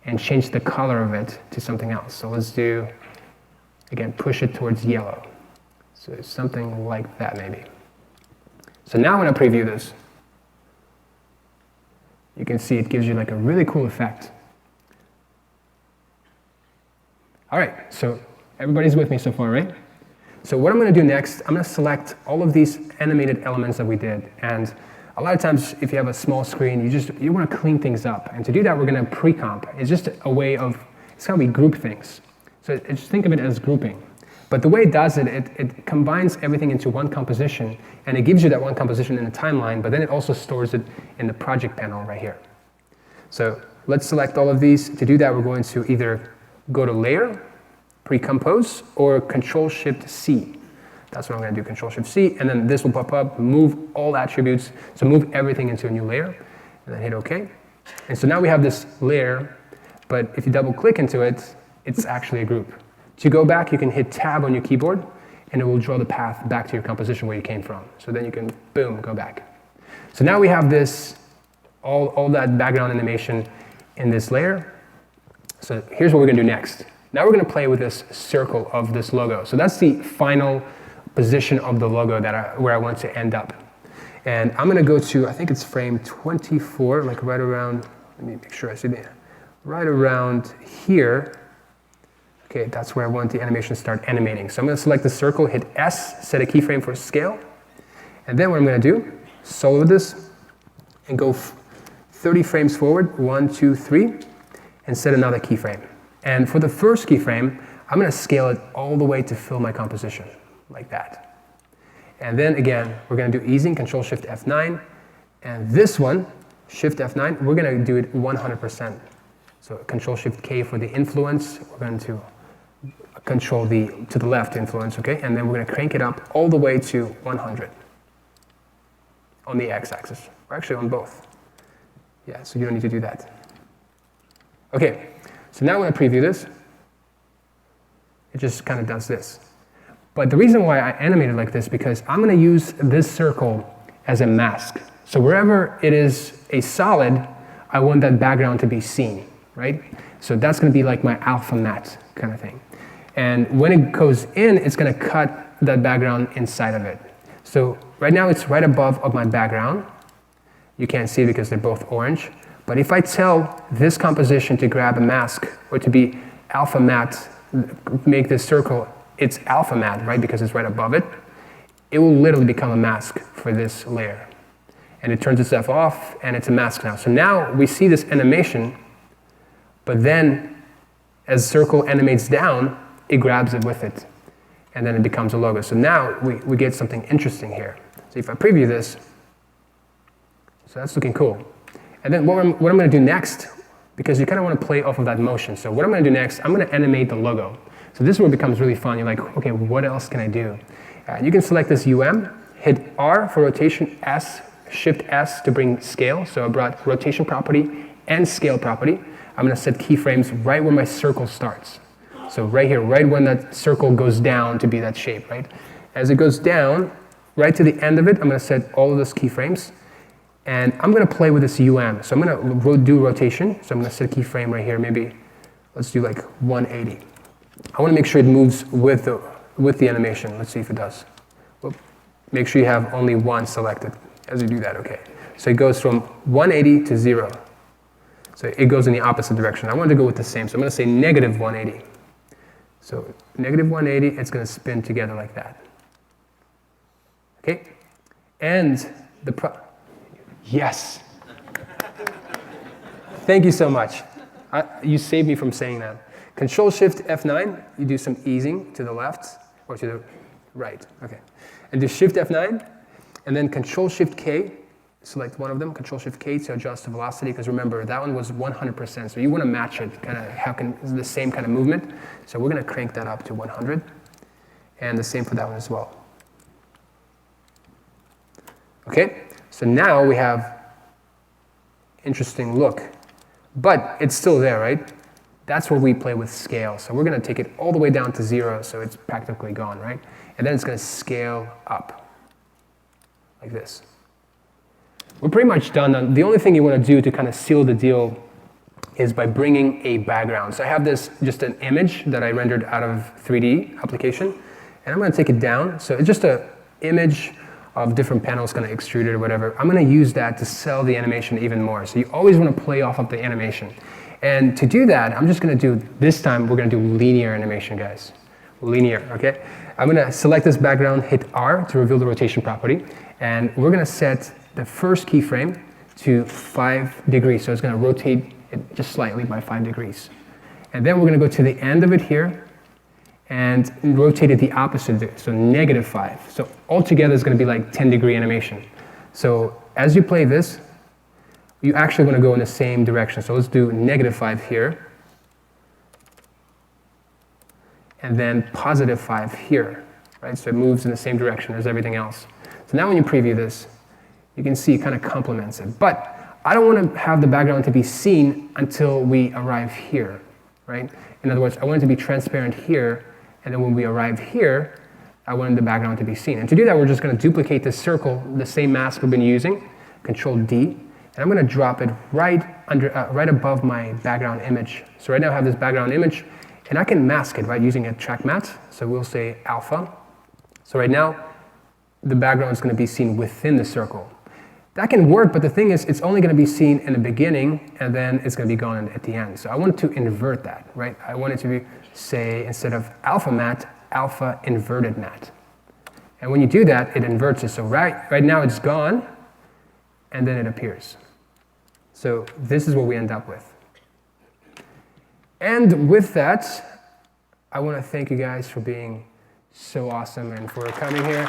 and change the color of it to something else. So let's do, again, push it towards yellow. So it's something like that maybe. So now when I preview this, you can see it gives you like a really cool effect. All right, so everybody's with me so far, right? So what I'm going to do next, I'm going to select all of these animated elements that we did. And a lot of times, if you have a small screen, you want to clean things up. And to do that, we're going to pre-comp. It's just a way of, it's how we group things. So just think of it as grouping. But the way it does it, it combines everything into one composition, and it gives you that one composition in a timeline, but then it also stores it in the project panel right here. So let's select all of these. To do that, we're going to either go to Layer, Pre-Compose, or Control-Shift-C. That's what I'm going to do, Control-Shift-C, and then this will pop up, move all attributes, so move everything into a new layer, and then hit OK. And so now we have this layer, but if you double-click into it, it's actually a group. To go back, you can hit Tab on your keyboard, and it will draw the path back to your composition where you came from. So then you can, boom, go back. So now we have this, all that background animation in this layer. So here's what we're going to do next. Now we're going to play with this circle of this logo. So that's the final position of the logo where I want to end up. And I'm going to go to, I think it's frame 24, like right around, let me make sure I see that, right around here. Okay, that's where I want the animation to start animating. So I'm going to select the circle, hit S, set a keyframe for scale. And then what I'm going to do, solo this, and go 30 frames forward, 1, 2, 3, and set another keyframe. And for the first keyframe, I'm going to scale it all the way to fill my composition, like that. And then again, we're going to do easing, Control-Shift F9. And this one, Shift F9, we're going to do it 100%. So Control-Shift-K for the influence. We're going to control the to the left influence, okay? And then we're going to crank it up all the way to 100 on the x-axis, or actually on both. Yeah, so you don't need to do that. Okay, so now when I preview this, it just kind of does this. But the reason why I animate it like this, because I'm going to use this circle as a mask. So wherever it is a solid, I want that background to be seen, right? So that's going to be like my alpha matte kind of thing. And when it goes in, it's going to cut that background inside of it. So right now it's right above of my background. You can't see it because they're both orange. But if I tell this composition to grab a mask or to be alpha matte, make this circle, it's alpha matte, right? Because it's right above it. It will literally become a mask for this layer. And it turns itself off and it's a mask now. So now we see this animation, but then as circle animates down, it grabs it with it. And then it becomes a logo. So now we get something interesting here. So if I preview this, so that's looking cool. And then what I'm going to do next, because you kind of want to play off of that motion. So what I'm going to do next, I'm going to animate the logo. So this is where it becomes really fun. You're like, okay, what else can I do? You can select this hit R for rotation, S, Shift S to bring scale. So I brought rotation property and scale property. I'm going to set keyframes right where my circle starts. So right here, right when that circle goes down to be that shape, right? As it goes down, right to the end of it, I'm going to set all of those keyframes. And I'm going to play with this So I'm going to do rotation. So I'm going to set a keyframe right here, maybe Let's do like 180. I want to make sure it moves with the animation. Let's see if it does. Whoop. Make sure you have only one selected as you do that, okay. So it goes from 180 to 0. So it goes in the opposite direction. I want to go with the same, so I'm going to say negative 180. So negative 180, it's going to spin together like that. Okay? And yes. Thank you so much. You saved me from saying that. Control-Shift F9, you do some easing to the left or to the right. Okay. And do Shift F9, and then Control-Shift-K, select one of them, Control-Shift-K to adjust the velocity, because remember, that one was 100%, so you want to match it, kind of the same kind of movement. So we're going to crank that up to 100, and the same for that one as well. Okay, so now we have interesting look, but it's still there, right? That's where we play with scale. So we're going to take it all the way down to 0, so it's practically gone, right? And then it's going to scale up, like this. We're pretty much done. The only thing you want to do to kind of seal the deal is by bringing a background. So I have this, just an image that I rendered out of 3D application, and I'm going to take it down. So it's just an image of different panels kind of extruded or whatever. I'm going to use that to sell the animation even more. So you always want to play off of the animation. And to do that, I'm just going to do, this time we're going to do linear animation, guys. Linear, okay? I'm going to select this background, hit R to reveal the rotation property, and we're going to set the first keyframe to 5 degrees. So it's going to rotate it just slightly by 5 degrees. And then we're going to go to the end of it here and rotate it the opposite, so negative 5. So altogether it's going to be like 10-degree animation. So as you play this, you actually want to go in the same direction. So let's do negative 5 here, and then positive 5 here, right? So it moves in the same direction as everything else. So now when you preview this, you can see it kind of complements it. But I don't want to have the background to be seen until we arrive here, right? In other words, I want it to be transparent here, and then when we arrive here, I want the background to be seen. And to do that, we're just going to duplicate this circle, the same mask we've been using, Control D, and I'm going to drop it right above my background image. So right now I have this background image, and I can mask it, right, using a track matte. So we'll say alpha. So right now, the background is going to be seen within the circle. That can work, but the thing is, it's only going to be seen in the beginning, and then it's going to be gone at the end. So I want to invert that, right? I want it to be, say, instead of alpha matte, alpha inverted matte. And when you do that, it inverts it. So right now it's gone, and then it appears. So this is what we end up with. And with that, I want to thank you guys for being so awesome and for coming here.